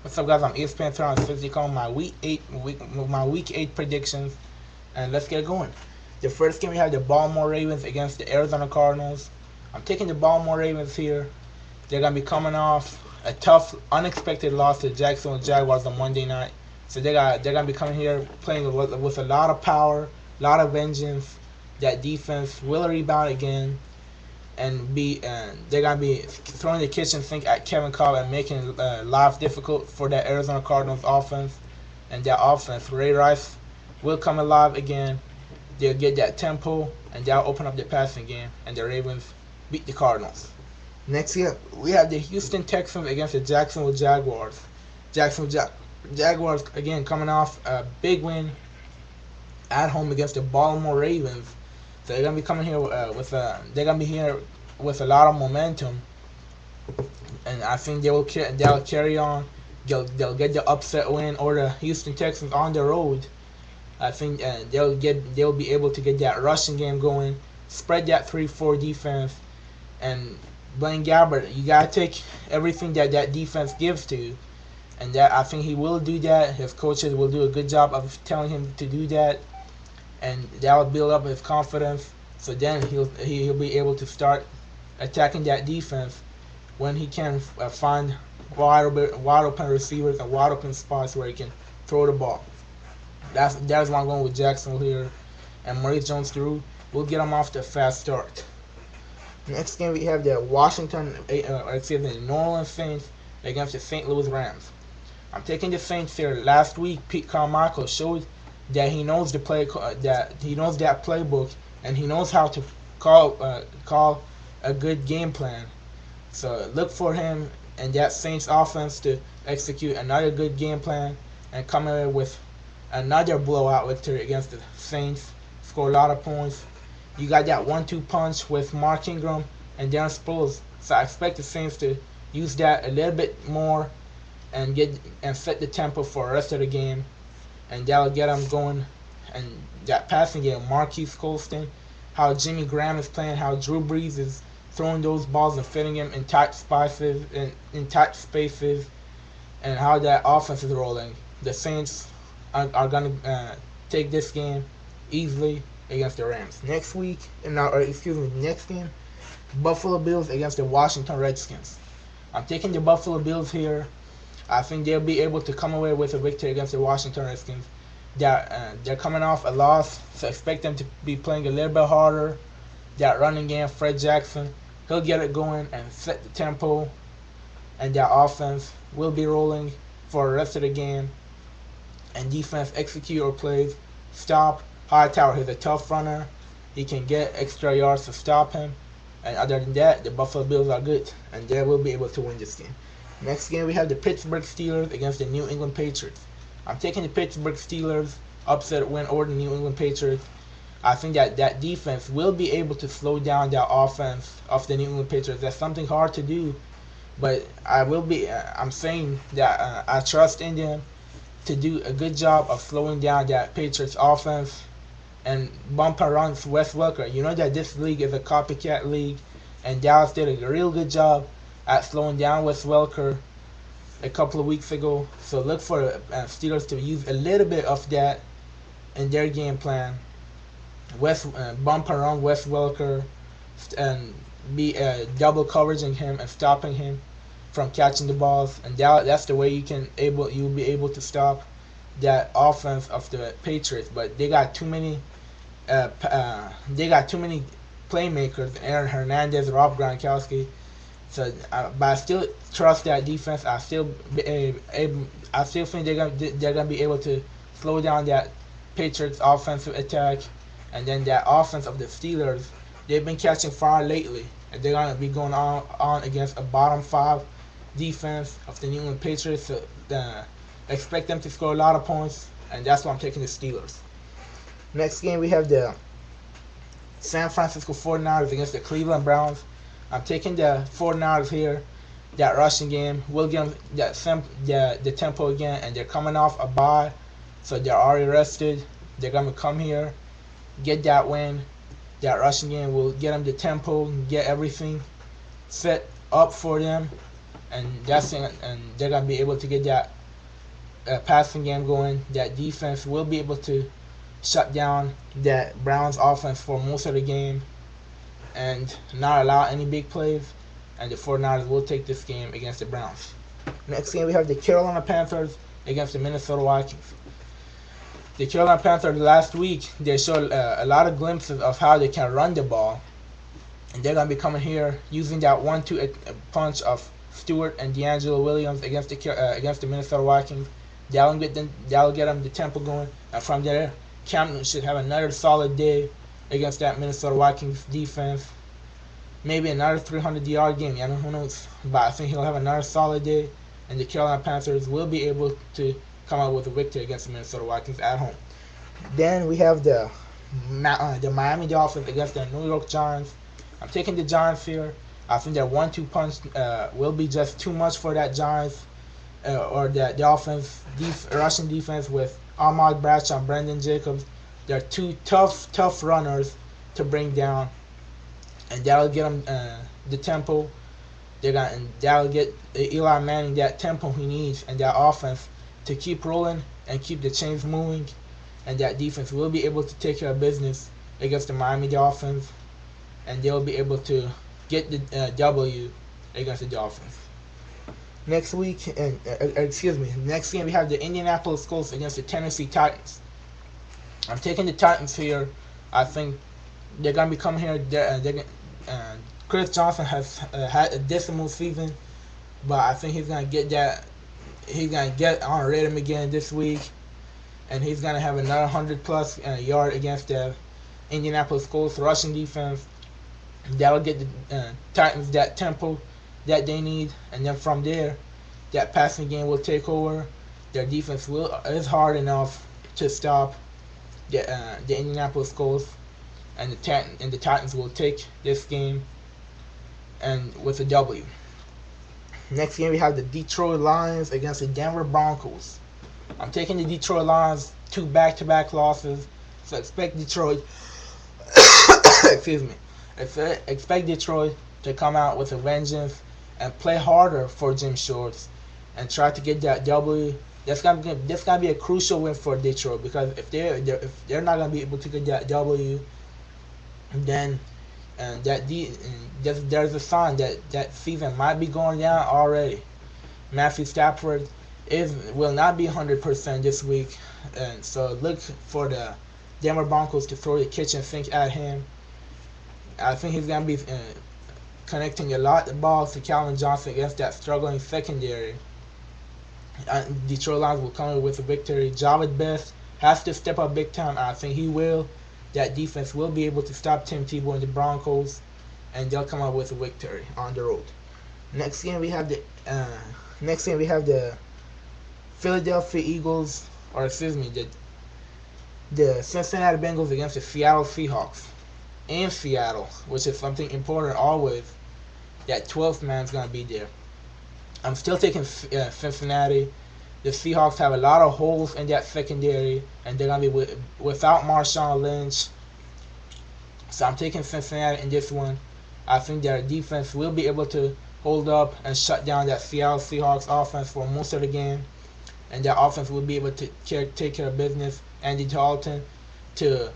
What's up, guys? I'm espben on physical my week 8 predictions, and let's get going. The first game we have the Baltimore Ravens against the Arizona Cardinals. I'm taking the Baltimore Ravens here. They're gonna be coming off a tough, unexpected loss to the Jacksonville Jaguars on Monday night. So they're gonna be coming here playing with a lot of power, a lot of vengeance. That defense will rebound again and they're gonna be throwing the kitchen sink at Kevin Cobb and making life difficult for that Arizona Cardinals offense. And that offense, Ray Rice will come alive again. They'll get that tempo and they'll open up the passing game, and the Ravens beat the Cardinals. Next year we have the Houston Texans against the Jacksonville Jaguars. Jaguars again coming off a big win at home against the Baltimore Ravens. So they're gonna be coming here they're gonna be here with a lot of momentum, and I think they'll carry on. They'll get the upset win or the Houston Texans on the road. I think they'll be able to get that rushing game going, spread that 3-4 defense, and Blaine Gabbert, you gotta take everything that defense gives to you, and that I think he will do that. His coaches will do a good job of telling him to do that, and that will build up his confidence. So then he'll be able to start attacking that defense when he can find wide open receivers and wide open spots where he can throw the ball. That's why I'm going with Jacksonville here, and Maurice Jones-Drew will get him off to a fast start. Next game we have the New Orleans Saints against the St. Louis Rams. I'm taking the Saints here. Last week, Pete Carmichael showed that he knows the that he knows that playbook, and he knows how to call a good game plan. So look for him and that Saints offense to execute another good game plan and come in with another blowout victory against the Saints. Score a lot of points. You got that 1-2 punch with Mark Ingram and Darren Sproles. So I expect the Saints to use that a little bit more and set the tempo for the rest of the game, and that'll get them going. And that passing game, Marquise Colston, how Jimmy Graham is playing, how Drew Brees is throwing those balls and fitting him in tight spaces, and how that offense is rolling. The Saints are gonna take this game easily against the Rams. Next game, Buffalo Bills against the Washington Redskins. I'm taking the Buffalo Bills here. I think they'll be able to come away with a victory against the Washington Redskins. They're coming off a loss, so expect them to be playing a little bit harder. That running game, Fred Jackson, he'll get it going and set the tempo, and that offense will be rolling for the rest of the game. And defense execute your plays, stop Hightower. He's a tough runner. He can get extra yards to stop him. And other than that, the Buffalo Bills are good, and they will be able to win this game. Next game, we have the Pittsburgh Steelers against the New England Patriots. I'm taking the Pittsburgh Steelers upset win over the New England Patriots. I think that defense will be able to slow down that offense of the New England Patriots. That's something hard to do, but I'm saying that I trust in them to do a good job of slowing down that Patriots offense and bump around Wes Welker. You know that this league is a copycat league, and Dallas did a real good job at slowing down Wes Welker a couple of weeks ago. So look for Steelers to use a little bit of that in their game plan. Bump around Wes Welker and be double coveraging him and stopping him from catching the balls, and that's the way you'll be able to stop that offense of the Patriots. But they got too many playmakers, Aaron Hernandez, Rob Gronkowski. So, but I still trust that defense. I still think they're gonna be able to slow down that Patriots offensive attack, and then that offense of the Steelers. They've been catching fire lately, and they're gonna be going on against a bottom 5 defense of the New England Patriots. So, expect them to score a lot of points, and that's why I'm taking the Steelers. Next game, we have the San Francisco 49ers against the Cleveland Browns. I'm taking the 49ers here. That rushing game will give them the tempo again, and they're coming off a bye, so they're already rested. They're going to come here, get that win. That rushing game will get them the tempo and get everything set up for them. and they're gonna be able to get that passing game going. That defense will be able to shut down that Browns offense for most of the game and not allow any big plays. And the 49ers will take this game against the Browns. Next game we have the Carolina Panthers against the Minnesota Vikings. The Carolina Panthers last week they showed a lot of glimpses of how they can run the ball, and they're gonna be coming here using that 1-2 punch of Stewart and D'Angelo Williams against the Minnesota Vikings. That'll get them the tempo going, and from there, Cam Newton should have another solid day against that Minnesota Vikings defense. Maybe another 300-yard game. Who knows? But I think he'll have another solid day, and the Carolina Panthers will be able to come out with a victory against the Minnesota Vikings at home. Then we have the Miami Dolphins against the New York Giants. I'm taking the Giants here. I think that 1-2 punch will be just too much for that Giants or the Dolphins rushing defense with Ahmad Bradshaw and Brandon Jacobs. They're two tough runners to bring down, and that'll get them the tempo. That'll get Eli Manning that tempo he needs and that offense to keep rolling and keep the chains moving, and that defense will be able to take care of business against the Miami Dolphins, and they'll be able to get the W against the Dolphins. Next game we have the Indianapolis Colts against the Tennessee Titans. I'm taking the Titans here. I think they're gonna be coming here. Chris Johnson has had a dismal season, but I think he's gonna get that. He's gonna get on rhythm again this week, and he's gonna have another 100+ yard against the Indianapolis Colts rushing defense. That'll get the Titans that tempo that they need, and then from there, that passing game will take over. Their defense is hard enough to stop the Indianapolis Colts, and the Titans will take this game and with a W. Next game we have the Detroit Lions against the Denver Broncos. I'm taking the Detroit Lions, 2 back-to-back losses, so expect Detroit. excuse me. Expect Detroit to come out with a vengeance and play harder for Jim Schwartz and try to get that W. That's gonna be a crucial win for Detroit, because if they're not gonna be able to get that W, then there's a sign that season might be going down already. Matthew Stafford will not be 100% this week, and so look for the Denver Broncos to throw the kitchen sink at him. I think he's gonna be connecting a lot of balls to Calvin Johnson against that struggling secondary. Detroit Lions will come in with a victory. Javid Best has to step up big time. I think he will. That defense will be able to stop Tim Tebow and the Broncos, and they'll come out with a victory on the road. Next game we have the Philadelphia Eagles, or excuse me, the Cincinnati Bengals against the Seattle Seahawks in Seattle, which is something important always. That 12th man's gonna be there. I'm still taking Cincinnati. The Seahawks have a lot of holes in that secondary, and they're gonna be without Marshawn Lynch. So I'm taking Cincinnati in this one. I think their defense will be able to hold up and shut down that Seattle Seahawks offense for most of the game, and that offense will be able to take care of business. Andy Dalton to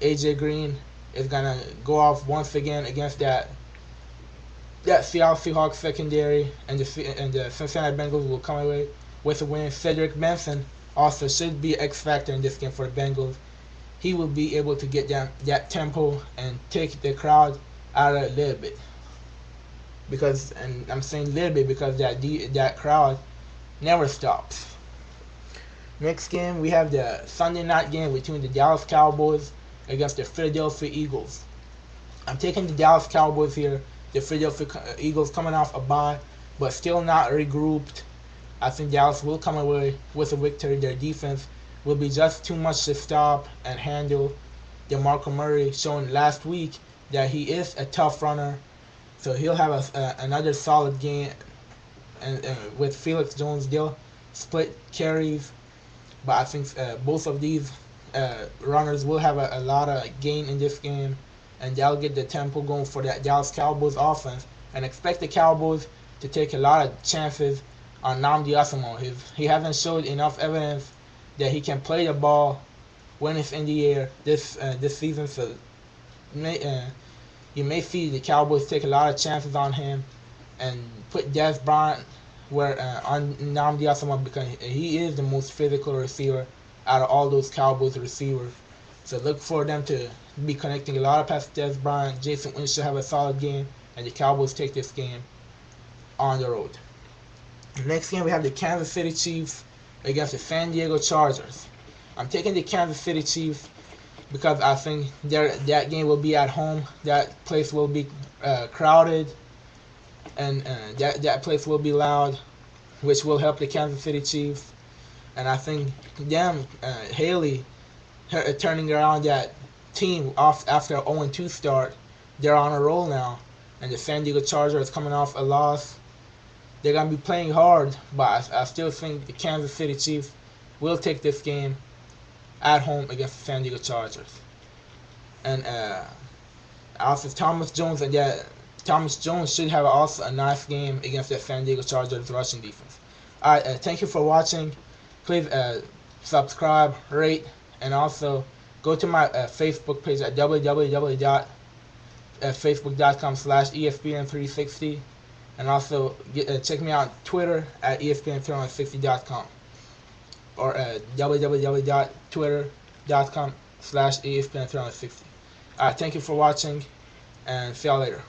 AJ Green is gonna go off once again against that Seattle Seahawks secondary, and the Cincinnati Bengals will come away with a win. Cedric Benson also should be X factor in this game for the Bengals. He will be able to get down that tempo and take the crowd out of it a little bit. And I'm saying little bit because that crowd never stops. Next game we have the Sunday night game between the Dallas Cowboys against the Philadelphia Eagles. I'm taking the Dallas Cowboys here. The Philadelphia Eagles coming off a bye, but still not regrouped. I think Dallas will come away with a victory. Their defense will be just too much to stop and handle. DeMarco Murray showing last week that he is a tough runner, so he'll have another solid game. And with Felix Jones, they'll split carries, but I think both of these runners will have a lot of gain in this game, and they'll get the tempo going for that Dallas Cowboys offense. And expect the Cowboys to take a lot of chances on Nnamdi Asomugha. He hasn't showed enough evidence that he can play the ball when it's in the air this season. So you may see the Cowboys take a lot of chances on him and put Des Bryant where on Nnamdi Asomugha, because he is the most physical receiver out of all those Cowboys receivers. So look for them to be connecting a lot of passes to Des Bryant. Jason Wynn should have a solid game, and the Cowboys take this game on the road. Next game, we have the Kansas City Chiefs against the San Diego Chargers. I'm taking the Kansas City Chiefs because I think that game will be at home. That place will be crowded, and that place will be loud, which will help the Kansas City Chiefs. And I think Haley, turning around that team off after an 0-2 start, they're on a roll now. And the San Diego Chargers coming off a loss. They're going to be playing hard, but I still think the Kansas City Chiefs will take this game at home against the San Diego Chargers. And also Thomas Jones should have also a nice game against the San Diego Chargers rushing defense. Alright, thank you for watching. Please subscribe, rate, and also go to my Facebook page at www.facebook.com/ESPN360. And also check me out on Twitter at ESPN360.com or www.twitter.com/ESPN360. Alright, thank you for watching, and see y'all later.